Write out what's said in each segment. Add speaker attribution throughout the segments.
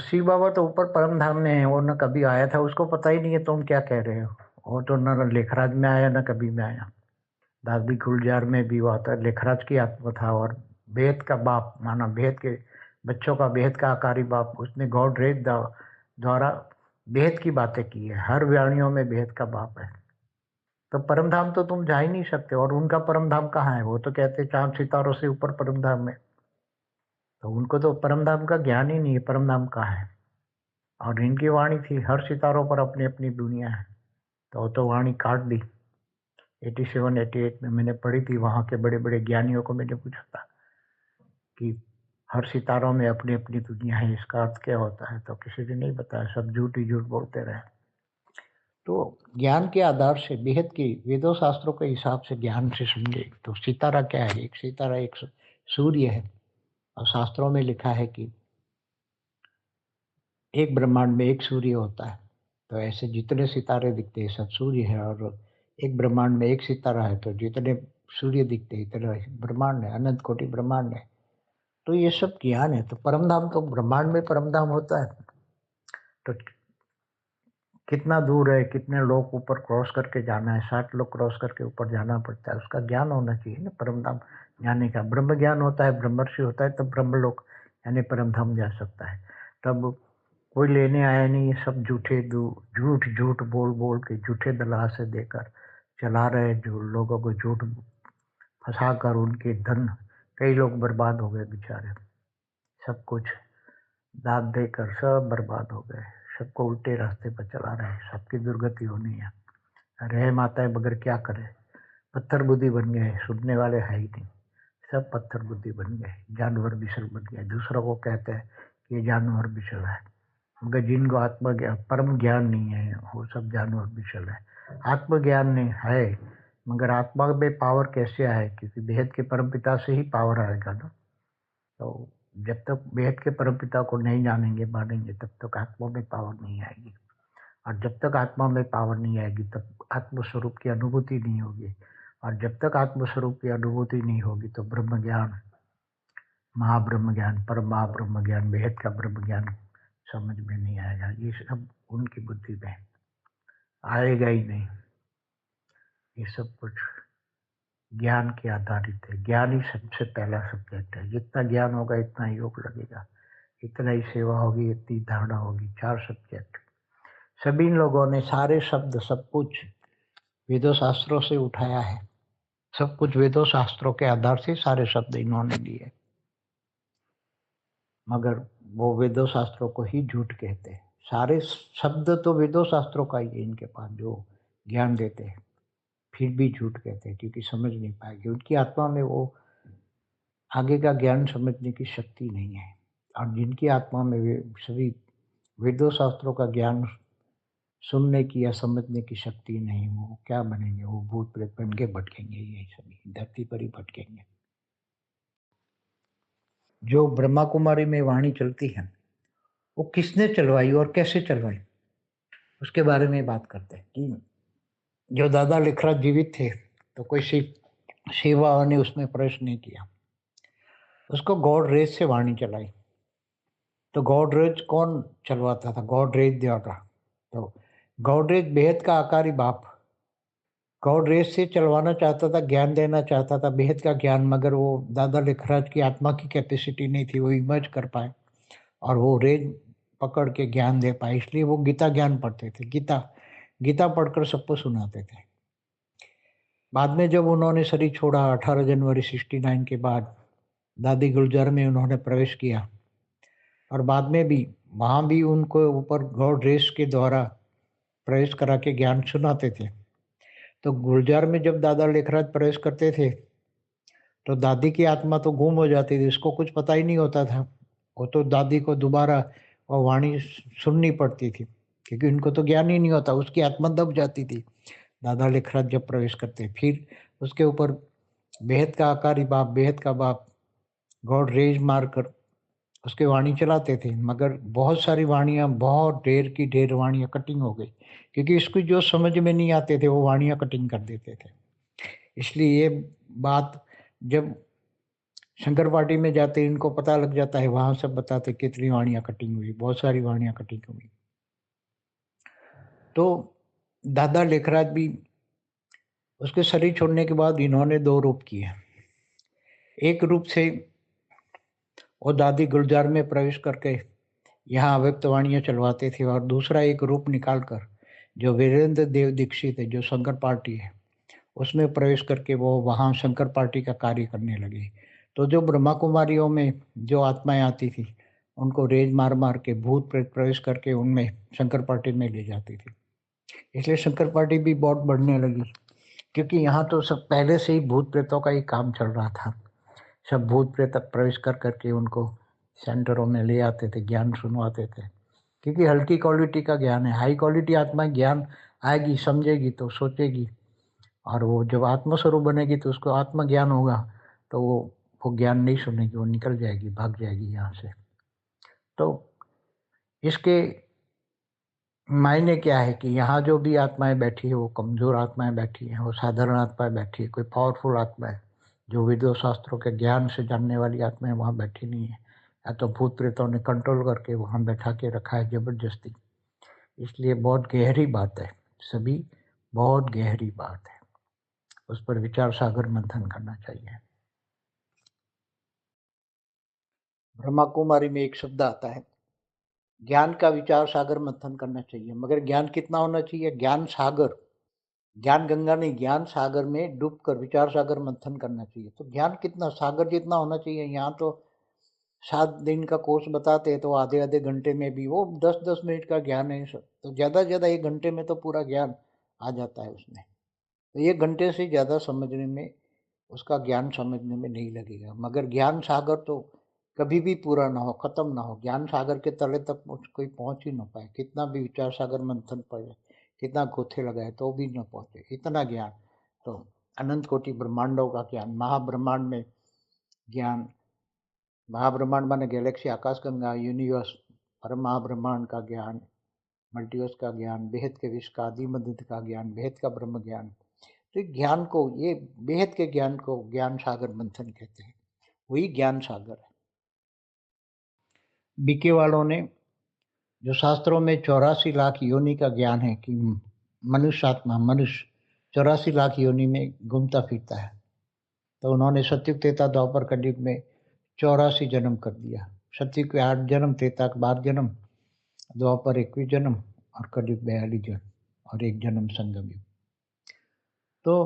Speaker 1: शिव बाबा तो ऊपर परम धाम में है, वो न कभी आया था, उसको पता ही नहीं है तुम क्या कह रहे हो। वो तो न लेखराज में आया न कभी में आया। दादी गुलजार में भी हुआ था, लेखराज की आत्मा था। और बेहद का बाप माना, बेहद के बच्चों का बेहद का आकारी बाप, उसने गॉड रेज द्वारा बेहद की बातें की है। हर वाणियों में बेहद का बाप है। तो परम धाम तो तुम जा ही नहीं सकते। और उनका परम धाम कहाँ है? वो तो कहते चांद सितारों से ऊपर परम धाम है। तो उनको तो परम धाम का ज्ञान ही नहीं है, परम धाम कहाँ है। और इनकी वाणी थी हर सितारों पर अपनी अपनी दुनिया है। तो वो तो वाणी काट दी। 87 88 में मैंने पढ़ी थी, वहाँ के बड़े बड़े ज्ञानियों को मैंने पूछा था कि हर सितारों में अपनी अपनी दुनिया है, इसका अर्थ क्या होता है? तो किसी ने नहीं बताया, सब झूठ ही झूठ बोलते रहे। तो ज्ञान के आधार से बेहद की वेदों शास्त्रों के हिसाब से ज्ञान से समझे तो सितारा क्या है? एक सितारा एक सूर्य है। और शास्त्रों में लिखा है कि एक ब्रह्मांड में एक सूर्य होता है। तो ऐसे जितने सितारे दिखते हैं सब सूर्य है। और एक ब्रह्मांड में एक सितारा है, तो जितने सूर्य दिखते हैं इतने ब्रह्मांड है, अनंत कोटि ब्रह्मांड है। तो ये सब ज्ञान है। तो परम धाम तो ब्रह्मांड में परम धाम होता है। तो कितना दूर है, कितने लोग ऊपर क्रॉस करके जाना है, 60 लोग क्रॉस करके ऊपर जाना पड़ता है, उसका ज्ञान होना चाहिए ना परम धाम जाने का। ब्रह्म ज्ञान होता है, ब्रह्मर्षि होता है, तब ब्रह्म लोक यानी परम धाम जा सकता है। तब कोई लेने आया नहीं, ये सब झूठ झूठ बोल बोल के झूठे दलाल से देकर चला रहे, जो लोगों को झूठ फंसा कर उनके धन, कई लोग बर्बाद हो गए बेचारे। सब कुछ दाद देकर सब बर्बाद हो गए। सबको उल्टे रास्ते पर चला रहे हैं, सबकी दुर्गति होनी है। रह माता है बगैर क्या करे। पत्थर बुद्धि बन गए, सुनने वाले है ही नहीं। सब पत्थर बुद्धि बन गए, जानवर बिसल बन गए। दूसरों को कहते हैं कि ये जानवर बिसल है, मगर जिनको आत्मज्ञान परम ज्ञान नहीं है वो सब जानवर बिचल है। आत्मज्ञान नहीं है, मगर आत्मा में पावर कैसे आए? क्योंकि बेहद के परम पिता से ही पावर आएगा ना। तो जब तक बेहद के परम पिता को नहीं जानेंगे मानेंगे तब तक आत्मा में पावर नहीं आएगी। और जब तक आत्मा में पावर नहीं आएगी तब आत्मस्वरूप की अनुभूति नहीं होगी। और जब तक आत्मस्वरूप की अनुभूति नहीं होगी तो ब्रह्म ज्ञान, महाब्रह्म ज्ञान, परम महाब्रह्म ज्ञान, बेहद का ब्रह्म ज्ञान समझ में नहीं आएगा। ये सब उनकी बुद्धि में आएगा ही नहीं। ये सब कुछ ज्ञान के आधारित है। ज्ञान ही सबसे पहला सब्जेक्ट है। जितना ज्ञान होगा इतना योग लगेगा, इतना ही सेवा होगी, इतनी धारणा होगी। 4 सब्जेक्ट। सभी लोगों ने सारे शब्द सब कुछ वेदों शास्त्रों से उठाया है। सब कुछ वेदों शास्त्रों के आधार से सारे शब्द इन्होंने लिए, मगर वो वेदों शास्त्रों को ही झूठ कहते हैं। सारे शब्द तो वेदों शास्त्रों का ही है इनके पास जो ज्ञान देते हैं, फिर भी झूठ कहते हैं क्योंकि समझ नहीं पाएगी। उनकी आत्मा में वो आगे का ज्ञान समझने की शक्ति नहीं है। और जिनकी आत्मा में वे सभी वेदों शास्त्रों का ज्ञान सुनने की या समझने की शक्ति नहीं, वो क्या बनेंगे? वो भूत प्रेत बन के भटकेंगे, ये सभी धरती पर ही भटकेंगे। जो ब्रह्मा कुमारी में वाणी चलती है वो किसने चलवाई और कैसे चलवाई, उसके बारे में बात करते हैं। कि जो दादा लिखराज जीवित थे तो कोई सेवा ने उसमें प्रवेश नहीं किया, उसको गॉड रेज से वाणी चलाई। तो गॉड रेज कौन चलवाता था? गॉड रेज द्वारा। तो गॉड रेज बेहद का आकारी बाप गॉड रेज से चलवाना चाहता था, ज्ञान देना चाहता था, बेहद का ज्ञान। मगर वो दादा लिखराज की आत्मा की कैपेसिटी नहीं थी, वो इमर्ज कर पाए और वो रेज पकड़ के ज्ञान दे पाए। इसलिए वो गीता ज्ञान पढ़ते थे। गीता गीता पढ़कर सबको सुनाते थे। बाद में जब उन्होंने शरीर छोड़ा 18 जनवरी 69 के बाद, दादी गुलजार में उन्होंने प्रवेश किया और बाद में भी वहाँ भी उनको ऊपर गॉड रेस के द्वारा प्रवेश करा के ज्ञान सुनाते थे। तो गुलजार में जब दादा लेखराज प्रवेश करते थे तो दादी की आत्मा तो गुम हो जाती थी, उसको कुछ पता ही नहीं होता था। वो तो दादी को दोबारा वो वाणी सुननी पड़ती थी क्योंकि उनको तो ज्ञान ही नहीं होता, उसकी आत्मा दब जाती थी। दादा लेखराज जब प्रवेश करते फिर उसके ऊपर बेहद का आकारी बाप, बेहद का बाप गॉड रेज मारकर उसके वाणी चलाते थे। मगर बहुत सारी वाणियाँ, बहुत ढेर की ढेर वाणियाँ कटिंग हो गई क्योंकि इसको जो समझ में नहीं आते थे वो वाणियाँ कटिंग कर देते थे। इसलिए ये बात जब शंकर पार्टी में जाते इनको पता लग जाता है, वहाँ सब बताते कितनी वाणियाँ कटिंग हुई, बहुत सारी वाणियाँ कटिंग हुई। तो दादा लेखराज भी उसके शरीर छोड़ने के बाद इन्होंने 2 रूप किए। एक रूप से वो दादी गुलजार में प्रवेश करके यहाँ अव्यक्त वाणियाँ चलवाते थे, और दूसरा एक रूप निकाल कर जो वीरेंद्र देव दीक्षित है, जो शंकर पार्टी है, उसमें प्रवेश करके वो वहाँ शंकर पार्टी का कार्य करने लगे। तो जो ब्रह्मा कुमारियों में जो आत्माएँ आती थी, उनको रेज़ मार-मार के भूत प्रेत प्रवेश करके उनमें शंकर पार्टी में ले जाती थी। इसलिए शंकर पार्टी भी बहुत बढ़ने लगी, क्योंकि यहाँ तो सब पहले से ही भूत प्रेतों का ही काम चल रहा था। सब भूत प्रेत प्रवेश कर के उनको सेंटरों में ले आते थे, ज्ञान सुनवाते थे। क्योंकि हल्की क्वालिटी का ज्ञान है, हाई क्वालिटी आत्मा ज्ञान आएगी, समझेगी तो सोचेगी, और वो जब आत्मस्वरूप बनेगी तो उसको आत्मज्ञान होगा, तो वो ज्ञान नहीं सुनेगी, वो निकल जाएगी, भाग जाएगी यहाँ से। तो इसके मायने क्या है कि यहाँ जो भी आत्माएं बैठी है, वो कमजोर आत्माएं बैठी हैं, वो साधारण आत्माएं बैठी है, कोई पावरफुल आत्मा है जो वेदों शास्त्रों के ज्ञान से जानने वाली आत्माएं वहाँ बैठी नहीं है, या तो भूत प्रेतों ने कंट्रोल करके वहाँ बैठा के रखा है जबरदस्ती। इसलिए बहुत गहरी बात है, सभी बहुत गहरी बात है, उस पर विचार सागर मंथन करना चाहिए। ब्रह्मा कुमारी में एक शब्द आता है, ज्ञान का विचार सागर मंथन करना चाहिए। मगर ज्ञान कितना होना चाहिए? ज्ञान सागर, ज्ञान गंगा नहीं, ज्ञान सागर में डूब कर विचार सागर मंथन करना चाहिए। तो ज्ञान कितना, सागर जितना होना चाहिए। यहाँ तो 7 दिन का कोर्स बताते हैं, तो आधे आधे घंटे में भी वो 10-10 मिनट का ज्ञान है सब, तो ज़्यादा से ज़्यादा 1 घंटे में तो पूरा ज्ञान आ जाता है उसमें। तो 1 घंटे से ज़्यादा समझने में, उसका ज्ञान समझने में नहीं लगेगा। मगर ज्ञान सागर तो कभी भी पूरा ना हो, खत्म ना हो, ज्ञान सागर के तले तक कोई पहुंच ही ना पाए, कितना भी विचार सागर मंथन पड़े, कितना गोथे लगाए तो भी ना पहुंचे, इतना ज्ञान। तो अनंत कोटि ब्रह्मांडों का ज्ञान, महाब्रह्मांड में ज्ञान, महाब्रह्मांड माने गैलेक्सी, आकाश गंगा, यूनिवर्स, परम महाब्रह्मांड का ज्ञान, मल्टीवर्स का ज्ञान, बेहद के विश्व का, आदि मध्य का ज्ञान, बेहद का ब्रह्म ज्ञान। तो ज्ञान को, ये बेहद के ज्ञान को ज्ञान सागर मंथन कहते हैं, वही ज्ञान सागर है। बीके वालों ने जो शास्त्रों में 84 लाख योनि का ज्ञान है कि मनुष्य आत्मा, मनुष्य 84 लाख योनि में घूमता फिरता है, तो उन्होंने सतयुग त्रेता द्वापर कलयुग में 84 जन्म कर दिया। सतयुग के 8 जन्म, त्रेता के 12 जन्म, द्वापर 21 जन्म, और कलयुग 42 जन्म, और 1 जन्म संगम युग। तो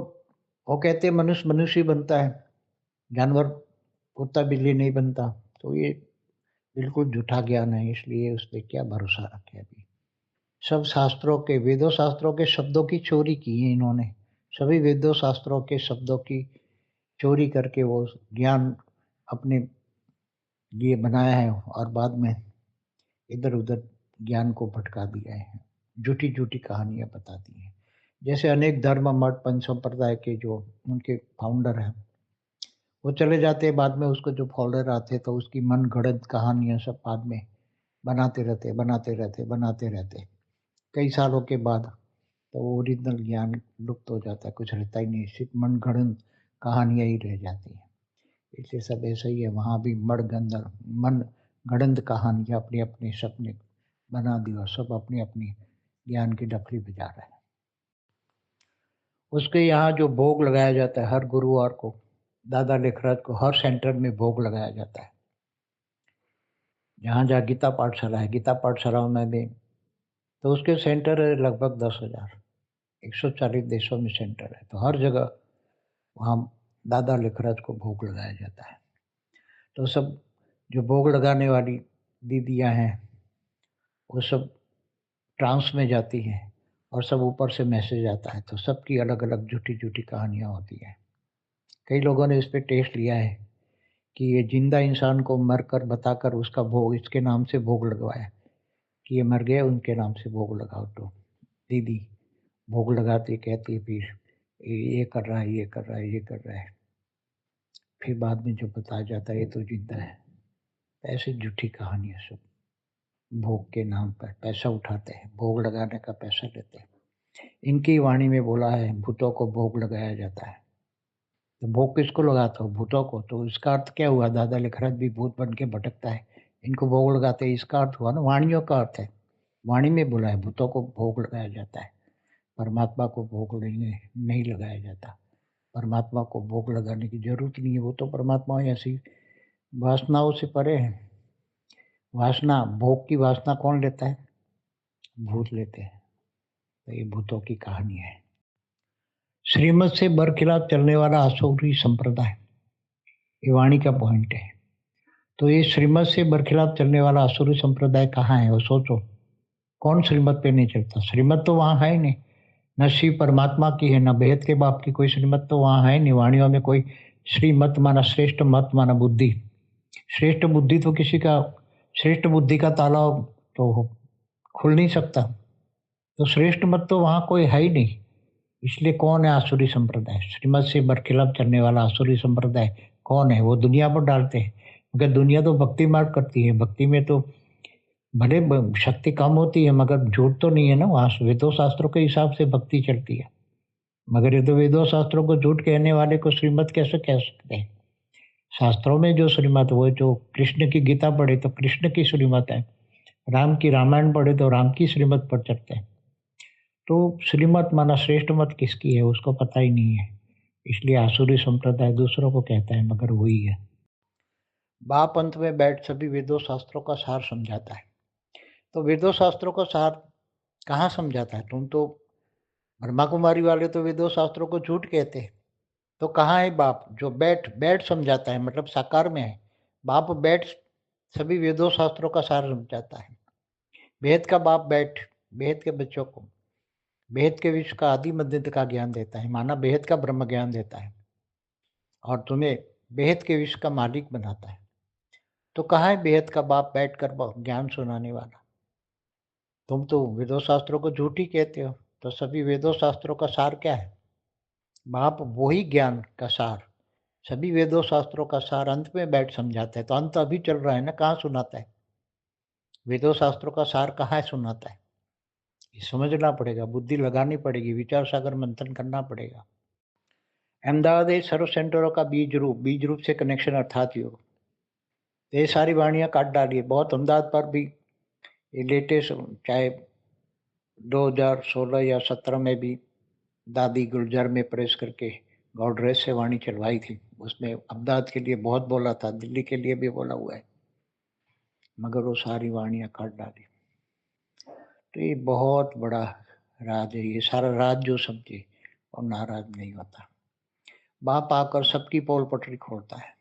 Speaker 1: वो कहते हैं मनुष्य मनुष्य ही बनता है, जानवर कुत्ता बिल्ली नहीं बनता। तो ये बिल्कुल झूठा ज्ञान है, इसलिए उस पर क्या भरोसा रखें। अभी सब शास्त्रों के, वेदों शास्त्रों के शब्दों की चोरी की है इन्होंने, सभी वेदों शास्त्रों के शब्दों की चोरी करके वो ज्ञान अपने लिए बनाया है, और बाद में इधर उधर ज्ञान को भटका दिया है, झूठी झूठी कहानियां बताती हैं। जैसे अनेक धर्म मठ पंच संप्रदाय के जो उनके फाउंडर हैं, वो चले जाते हैं, बाद में उसको जो फॉलोअर आते हैं, तो उसकी मन गढ़ंत कहानियां सब बाद में बनाते रहते कई सालों के बाद, तो वो ओरिजिनल ज्ञान लुप्त हो जाता है, कुछ रहता ही नहीं, सिर्फ मन गढ़ंत कहानियां ही रह जाती हैं। इसलिए सब ऐसा ही है, वहाँ भी मन गढ़ंत कहानियां, अपने अपने सपने बना दी, और सब अपनी अपनी ज्ञान की डफली बजा रहे हैं। उसके यहाँ जो भोग लगाया जाता है हर गुरुवार को, दादा लेखराज को हर सेंटर में भोग लगाया जाता है। जहाँ जहाँ गीता पाठशाला है, गीता पाठशालाओं में भी, तो उसके सेंटर है लगभग 10,000, 140 देशों में सेंटर है, तो हर जगह वहाँ दादा लेखराज को भोग लगाया जाता है। तो सब जो भोग लगाने वाली दीदियाँ हैं, वो सब ट्रांस में जाती हैं, और सब ऊपर से मैसेज आता है, तो सबकी अलग अलग झूठी झूठी कहानियाँ होती हैं। कई लोगों ने इस पे टेस्ट लिया है कि ये जिंदा इंसान को मरकर बताकर उसका भोग, इसके नाम से भोग लगवाया, कि ये मर गए उनके नाम से भोग लगाओ। तो दीदी भोग लगाती, कहती है फिर ये कर रहा है, ये कर रहा है, ये कर रहा है, फिर बाद में जो बताया जाता है ये तो जिंदा है। ऐसी झूठी कहानियाँ सब, भोग के नाम पर पैसा उठाते हैं, भोग लगाने का पैसा लेते हैं। इनकी वाणी में बोला है भूतों को भोग लगाया जाता है। तो भोग किसको लगाते हो? भूतों को। तो इसका अर्थ क्या हुआ? दादा लिखरत भी भूत बन के भटकता है, इनको भोग लगाते हैं, इसका अर्थ हुआ ना, वाणियों का अर्थ है। वाणी में बोला है भूतों को भोग लगाया जाता है, परमात्मा को भोग नहीं नहीं लगाया जाता। परमात्मा को भोग लगाने की जरूरत नहीं है, वो तो परमात्मा ही ऐसी वासनाओं से परे है। वासना, भोग की वासना कौन लेता है? भूत लेते हैं। तो ये भूतों की कहानी है। श्रीमत से बरखिलाफ चलने वाला आसुरी संप्रदाय, ये वाणी का पॉइंट है। तो ये श्रीमत से बरखिलाफ चलने वाला आसुरी संप्रदाय कहाँ है? वो सोचो, कौन श्रीमत पे नहीं चलता? श्रीमत तो वहाँ है ही नहीं, न शिव परमात्मा की है, न बेहद के बाप की कोई श्रीमत तो वहाँ है नहीं। वाणियों में कोई श्रीमत माना श्रेष्ठ मत माना बुद्धि। श्रेष्ठ बुद्धि तो किसी का, श्रेष्ठ बुद्धि का ताला तो खुल नहीं सकता। तो श्रेष्ठ मत तो वहाँ कोई है ही नहीं। इसलिए कौन है आसुरी संप्रदाय? श्रीमत से बरखिलाफ चलने वाला आसुरी संप्रदाय कौन है? वो दुनिया पर डालते हैं, मगर दुनिया तो भक्ति मार्ग करती है। भक्ति में तो भले शक्ति कम होती है, मगर झूठ तो नहीं है ना। वहाँ वेदों शास्त्रों के हिसाब से भक्ति चलती है। मगर ये तो वेदों शास्त्रों को झूठ कहने वाले को श्रीमत कैसे कह सकते हैं? शास्त्रों में जो श्रीमत, वो जो कृष्ण की गीता पढ़े तो कृष्ण की श्रीमत है, राम की रामायण पढ़े तो राम की श्रीमत पर चलते हैं। तो श्रीमत माना श्रेष्ठ मत किसकी है उसको पता ही नहीं है। इसलिए आसुरी संप्रदाय दूसरों को कहता है, मगर वही है। बाप अंत में बैठ सभी वेदों शास्त्रों का सार समझाता है। तो वेदों शास्त्रों का सार कहाँ समझाता है? तुम तो ब्रह्मा कुमारी वाले तो वेदों शास्त्रों को झूठ कहते हैं। तो कहाँ है बाप जो बैठ बैठ समझाता है? मतलब साकार में है। बाप बैठ सभी वेदों शास्त्रों का सार समझाता है। वेद का बाप बैठ वेद के बच्चों को बेहद के विश्व का आदि मध्य का ज्ञान देता है, माना बेहद का ब्रह्म ज्ञान देता है और तुम्हें बेहद के विश्व का मालिक बनाता है। तो कहाँ है बेहद का बाप बैठकर ज्ञान सुनाने वाला? तुम तो वेदों शास्त्रों को झूठ ही कहते हो। तो सभी वेदों शास्त्रों का सार क्या है? बाप वही ज्ञान का सार, सभी वेदों शास्त्रों का सार अंत में बैठ समझाता है। तो अंत अभी चल रहा है ना, कहाँ सुनाता है? वेदों शास्त्रों का सार कहाँ है सुनाता है? ये समझना पड़ेगा, बुद्धि लगानी पड़ेगी, विचार सागर मंथन करना पड़ेगा। अहमदाबाद ये सर्व सेंटरों का बीज रूप से कनेक्शन अर्थात योग। ये सारी वाणियाँ काट डाली। बहुत अहमदाबाद पर भी ये लेटेस्ट, चाहे 2016 या 17 में भी दादी गुलजार में प्रेस करके गॉडरेज से वाणी चलवाई थी। उसमें अहमदाबाद के लिए बहुत बोला था, दिल्ली के लिए भी बोला हुआ है, मगर वो सारी वाणियाँ काट डाली। तो ये बहुत बड़ा राज है। ये सारा राज जो समझे और नाराज नहीं होता। बाप आकर सबकी पोल पटरी खोलता है।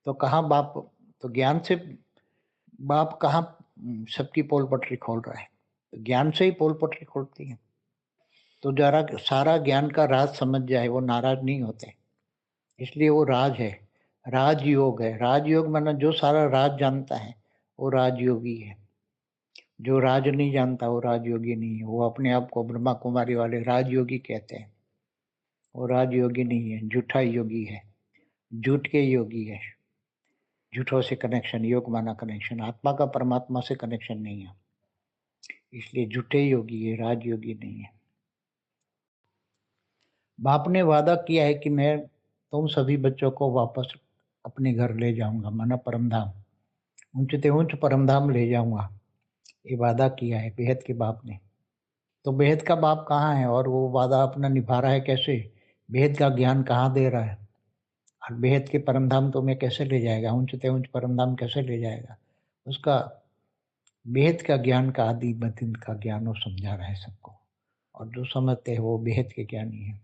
Speaker 1: तो कहाँ बाप, तो ज्ञान से बाप कहाँ सबकी पोल पटरी खोल रहा है? तो ज्ञान से ही पोल पटरी खोलती है। तो जरा सारा ज्ञान का राज समझ जाए, वो नाराज नहीं होते। इसलिए वो राज है, राजयोग है। राजयोग माना जो सारा राज जानता है वो राजयोगी है। जो राज नहीं जानता वो राजयोगी नहीं है। वो अपने आप को ब्रह्मा कुमारी वाले राजयोगी कहते हैं। वो राजयोगी नहीं है, झूठा योगी है, झूठ के योगी है। झूठों से कनेक्शन, योग माना कनेक्शन, आत्मा का परमात्मा से कनेक्शन नहीं है। इसलिए झूठे योगी है, राजयोगी नहीं है। बाप ने वादा किया है कि मैं तुम सभी बच्चों को वापस अपने घर ले जाऊंगा, माना परमधाम, ऊंचते ऊंच परमधाम ले जाऊंगा। ये वादा किया है बेहद के बाप ने। तो बेहद का बाप कहाँ है और वो वादा अपना निभा रहा है कैसे? बेहद का ज्ञान कहाँ दे रहा है और बेहद के परमधाम तुम्हें कैसे ले जाएगा? ऊंचते ऊंच परमधाम कैसे ले जाएगा? उसका बेहद का ज्ञान का आदि मध्य का ज्ञान वो समझा रहा है सबको, और जो समझते हैं वो बेहद के ज्ञानी है।